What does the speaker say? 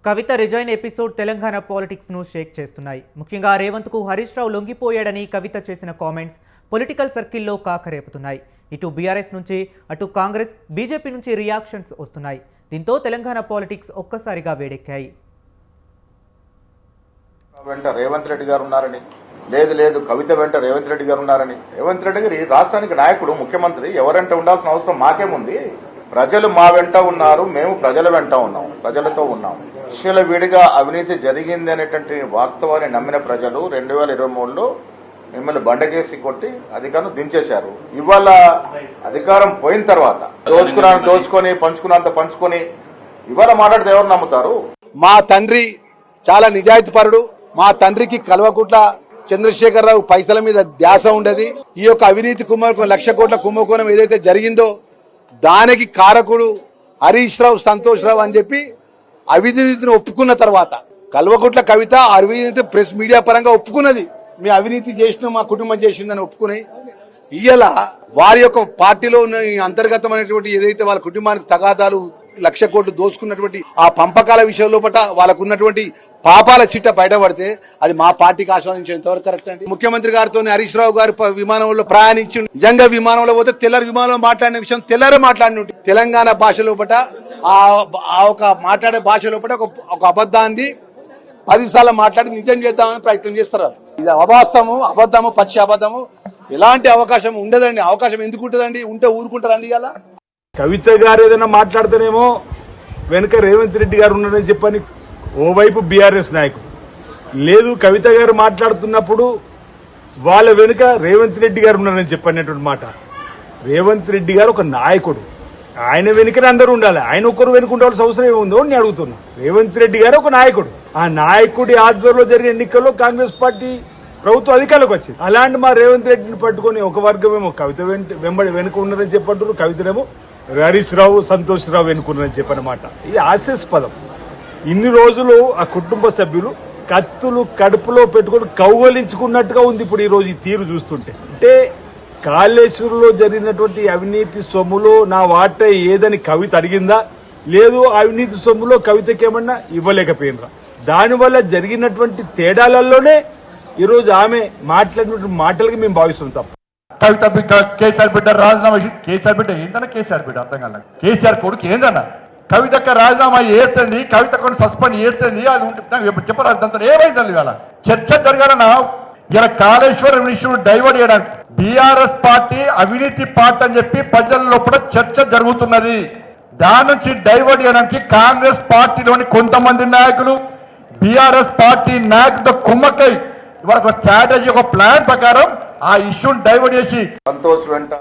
కవిత resign episode Telangana politics ను షేక్ చేస్తున్నాయి. ముఖ్యంగా రేవంత్ కు హరీష్ రావు లొంగిపోయాడని కవిత చేసిన కామెంట్స్ పొలిటికల్ సర్కిల్లో కాకరేపుతున్నాయి. ఇటు బీఆర్ఎస్ నుంచి అటు కాంగ్రెస్ బీజేపీ నుంచి రియాక్షన్స్ వస్తున్నాయి. దీంతో తెలంగాణ పాలిటిక్స్ ఒక్కసారిగా వేడెక్కాయి. వెంట రేవంత్ రెడ్డి గారు ఉన్నారని, లేదు కవిత వెంట రేవంత్ రెడ్డి గారు ఉన్నారని. రేవంత్ రెడ్డి గారు రాష్ట్రానికి నాయకుడు, ముఖ్యమంత్రి. ఎవరంటే ఉండాల్సిన అవసరం మాకేముంది? ప్రజలు మా వెంట ఉన్నారు, మేము ప్రజల వెంట ఉన్నాం, ప్రజలతో ఉన్నాం. విషయాల విడిగా అవినీతి జరిగింది అనేటువంటి వాస్తవాన్ని నమ్మిన ప్రజలు 2023లో మిమ్మల్ని బండకేసి కొట్టి అధికారం దించేశారు. ఇవాళ అధికారం పోయిన తర్వాత దోచుకొని పంచుకున్నంత పంచుకొని ఇవాళ మాట్లాడితే ఎవరు నమ్ముతారు? మా తండ్రి చాలా నిజాయితీపరుడు. మా తండ్రికి కల్వకుంట్ల చంద్రశేఖరరావు పైసల మీద ధ్యాస ఉండేది. ఈ యొక్క అవినీతి కుంభకోణం, 1,00,000 కోట్ల కుంభకోణం ఏదైతే జరిగిందో దానికి కారకుడు హరీష్ రావు, సంతోష్ రావు అని చెప్పి అవినీతిని ఒప్పుకున్న తర్వాత కల్వకుంట్ల కవిత అవినీతి ప్రెస్ మీడియా పరంగా ఒప్పుకున్నది. మీ అవినీతి చేసిన మా కుటుంబం చేసిందని ఒప్పుకుని ఇయ్యాల వారి యొక్క పార్టీలో ఉన్న అంతర్గతమైనటువంటి ఏదైతే వాళ్ళ కుటుంబానికి తగాదాలు 1,00,000 కోట్లు దోసుకున్నటువంటి ఆ పంపకాల విషయంలో వాళ్ళకు ఉన్నటువంటి పాపాల చిట్ట బయటపడితే అది మా పార్టీకి ఆస్వాదించేంతవరకు కరెక్ట్ అండి. ముఖ్యమంత్రి గారితో హరీష్ రావు గారు విమానంలో ప్రయాణించి నిజంగా విమానంలో పోతే తెల్లరి విమానంలో మాట్లాడిన విషయం తెల్లరే మాట్లాడిన తెలంగాణ భాష లోపల ఒక మాట్లాడే భాష లోపల ఒక అబద్ధాన్ని 10 సార్లు మాట్లాడి నిజం చేద్దామని ప్రయత్నం చేస్తారు. ఇది అబద్ధము పచ్చి అబద్ధము. ఎలాంటి అవకాశం ఉండదండి. అవకాశం ఎందుకు ఉంటుందండి? ఉంటే ఊరుకుంటారండి. ఇవాళ కవిత గారు ఏదైనా మాట్లాడితేనేమో వెనుక రేవంత్ రెడ్డి గారు ఉన్నారని చెప్పని ఓవైపు బీఆర్ఎస్ నాయకుడు, లేదు కవిత గారు మాట్లాడుతున్నప్పుడు వాళ్ళ వెనుక రేవంత్ రెడ్డి గారు ఉన్నారని చెప్పనేటువంటి మాట. రేవంత్ రెడ్డి గారు ఒక నాయకుడు, ఆయన వెనుకనే అందరూ ఉండాలి. ఆయన ఒక్కరు వెనుక ఉండాల్సిన అవసరం ఏముందో అని అడుగుతున్నా. రేవంత్ రెడ్డి గారు ఒక నాయకుడు, ఆ నాయకుడి ఆధ్వర్యంలో జరిగిన ఎన్నికల్లో కాంగ్రెస్ పార్టీ ప్రభుత్వం అధికారులకు వచ్చింది. అలాంటి మా రేవంత్ రెడ్డిని పట్టుకుని ఒక వర్గమేమో కవిత వెనుక ఉన్నారని చెప్పంటారు, కవితనేమో హరీష్ రావు, సంతోష్ రావు వెనుకున్నారని చెప్పనమాట. ఇది హాస్యాస్పదం. ఇన్ని రోజులు ఆ కుటుంబ సభ్యులు కత్తులు కడుపులో పెట్టుకుని కౌగలించుకున్నట్టుగా ఉంది ఇప్పుడు ఈ రోజు ఈ తీరు చూస్తుంటే. అంటే కాళేశ్వరంలో జరిగినటువంటి అవినీతి సొమ్ములో నా వాటా ఏదని కవిత అడిగిందా? లేదు అవినీతి సొమ్ములో కవితకేమన్నా ఇవ్వలేకపోయినరా? దానివల్ల జరిగినటువంటి తేడాలలోనే ఈరోజు ఆమె మాట్లాడినటువంటి మాటలకి మేము భావిస్తాం తప్ప. కవిత బిడ్డ, కేసీఆర్ బిడ్డ రాజీనామా. కేసీఆర్ బిడ్డ ఏందన్నా? కేసీఆర్ బిడ్డ అర్థం కాదు. కేసీఆర్ కొడుకు ఏందన్నా? కవితక్క రాజీనామా చేస్తుంది, కవితకు సస్పెండ్ చేస్తుంది. అది చెప్పరాదు. దాంతో ఏమైందండి? ఇవాళ చర్చ జరగాలన్నా ఇలా కాళేశ్వరం ఇష్యూ డైవర్ట్ చేయడానికి బీఆర్ఎస్ పార్టీ అవినీతి పార్టీ అని చెప్పి ప్రజల లోపల చర్చ జరుగుతున్నది. దాని నుంచి డైవర్ట్ చేయడానికి కాంగ్రెస్ పార్టీలోని కొంతమంది నాయకులు బీఆర్ఎస్ పార్టీ నాయకులతో కుమ్మక్కై ఇవాళ ఒక స్ట్రాటజీ, ఒక ప్లాన్ ప్రకారం ఆ ఇష్యూని డైవర్ట్ చేసి సంతోష్ వెంట